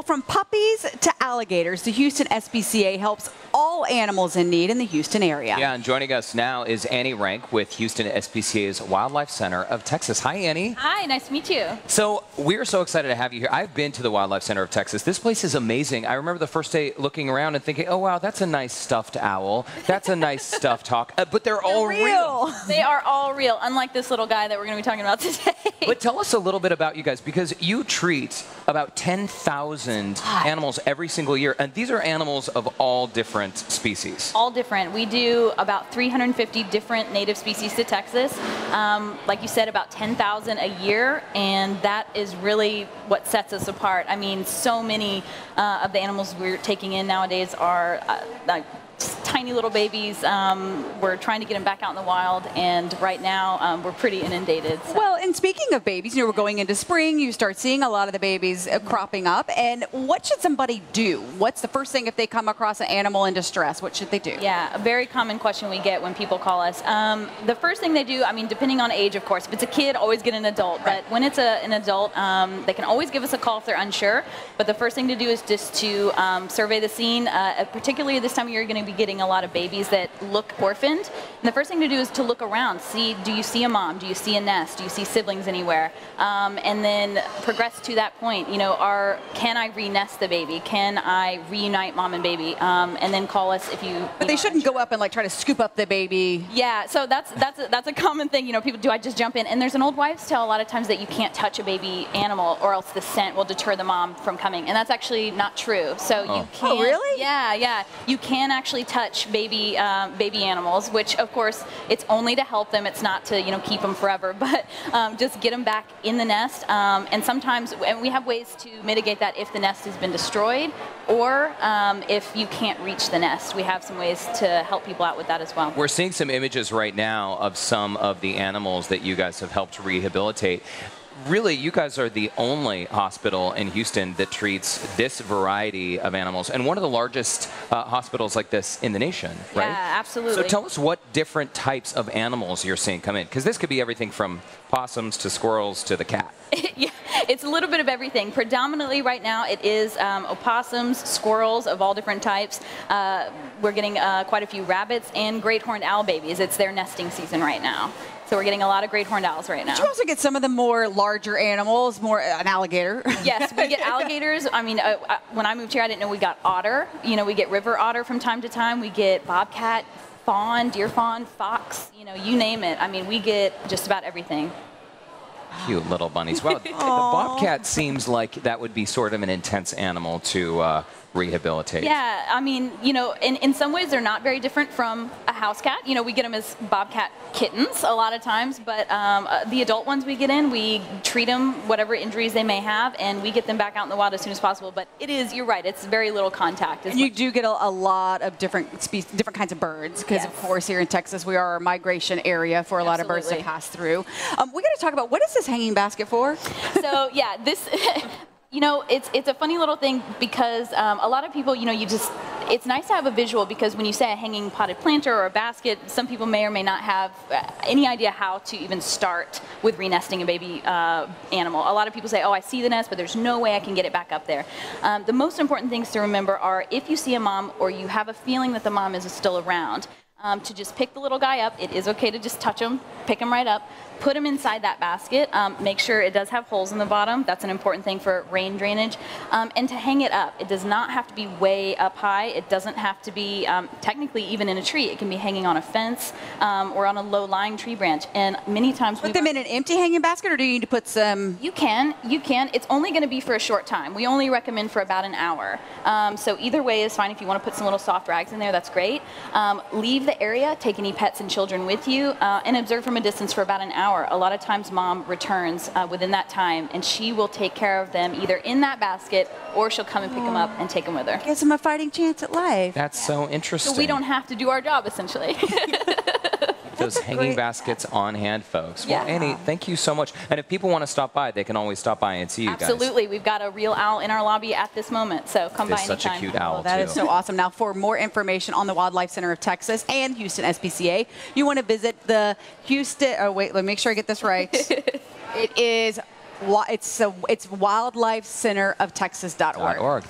from puppies to alligators, the Houston SPCA helps all animals in need in the Houston area. Yeah, and joining us now is Annie Rank with Houston SPCA's Wildlife Center of Texas. Hi, Annie. Hi, nice to meet you. So we're so excited to have you here. I've been to the Wildlife Center of Texas. This place is amazing. I remember the first day looking around and thinking, oh, wow, that's a nice stuffed owl. That's a nice stuffed hawk. But they're all real. They are all real, unlike this little guy that we're going to be talking about today. But tell us a little bit about you guys, because you treat about 10,000 animals every single year, and these are animals of all different species. All different. We do about 350 different native species to Texas. Like you said, about 10,000 a year, and that is really what sets us apart. I mean, so many of the animals we're taking in nowadays are like tiny little babies. We're trying to get them back out in the wild, and right now we're pretty inundated. So. Well, and speaking of babies, you know, we're going into spring. You start seeing a lot of the babies cropping up. And what should somebody do? What's the first thing if they come across an animal in distress? What should they do? Yeah, a very common question we get when people call us. The first thing they do, I mean, depending on age, of course. If it's a kid, always get an adult. Right. But when it's an adult, they can always give us a call if they're unsure. But the first thing to do is just to survey the scene. Particularly this time of year, you're going to be getting a lot of babies that look orphaned. And the first thing to do is to look around. See, do you see a mom? Do you see a nest? Do you see siblings anywhere? And then progress to that point. You know, can I re-nest the baby? Can I reunite mom and baby? And then call us if you. But they shouldn't go up and like try to scoop up the baby. Yeah, so that's a common thing. You know, people do. I just jump in, and there's an old wives' tale a lot of times that you can't touch a baby animal, or else the scent will deter the mom from coming, and that's actually not true. So you can. Oh, really? Yeah. You can actually touch baby animals, which of course it's only to help them. It's not to keep them forever, but just get them back in the nest. And sometimes, and we have ways to mitigate that if the nest has been destroyed, or if you can't reach the nest. We have some ways to help people out with that as well. We're seeing some images right now of some of the animals that you guys have helped rehabilitate. Really, you guys are the only hospital in Houston that treats this variety of animals, and one of the largest hospitals like this in the nation, right? Yeah, absolutely. So tell us what different types of animals you're seeing come in, because this could be everything from possums to squirrels to the cat. Yeah, it's a little bit of everything. Predominantly right now it is opossums, squirrels of all different types. We're getting quite a few rabbits and great horned owl babies. It's their nesting season right now. So we're getting a lot of great horned owls right now. Did you also get some of the more larger animals, more an alligator? Yes, we get alligators. I mean, when I moved here, I didn't know we got otter. You know, we get river otter from time to time. We get bobcat, fawn, deer fawn, fox, you name it. I mean, we get just about everything. Cute little bunnies. Well, the bobcat seems like that would be sort of an intense animal to rehabilitate. Yeah, I mean, in some ways they're not very different from a house cat. We get them as bobcat kittens a lot of times, but the adult ones we get in, we treat them, whatever injuries they may have, and we get them back out in the wild as soon as possible. But you're right, it's very little contact. And you do get a lot of different species, different kinds of birds, because of course here in Texas we are a migration area for a lot of birds to pass through. We got to talk about, what is this hanging basket for? So yeah, this. It's a funny little thing because a lot of people, it's nice to have a visual, because when you say a hanging potted planter or a basket, some people may or may not have any idea how to even start with renesting a baby animal. A lot of people say, oh, I see the nest, but there's no way I can get it back up there. The most important things to remember are, if you see a mom or you have a feeling that the mom is still around, to just pick the little guy up. It is okay to just touch him, pick him right up, put him inside that basket. Make sure it does have holes in the bottom. That's an important thing for rain drainage. And to hang it up. It does not have to be way up high. It doesn't have to be technically even in a tree. It can be hanging on a fence or on a low-lying tree branch. And many times put them in an empty hanging basket, or do you need to put some? You can. It's only going to be for a short time. We only recommend for about an hour. So either way is fine. If you want to put some little soft rags in there, that's great. Leave the area, take any pets and children with you, and observe from a distance for about an hour. A lot of times mom returns within that time, and she will take care of them either in that basket, or she'll come and pick them up and take them with her. Gives them a fighting chance at life. That's so interesting. So we don't have to do our job, essentially. Those hanging baskets on hand, folks. Yeah. Well, Annie, thank you so much. And if people want to stop by, they can always stop by and see you guys. Absolutely. We've got a real owl in our lobby at this moment, so come by anytime. It's such a cute owl, That is so awesome. Now, for more information on the Wildlife Center of Texas and Houston SPCA, you want to visit the Houston, oh wait, let me make sure I get this right. It is It's wildlifecenteroftexas.org.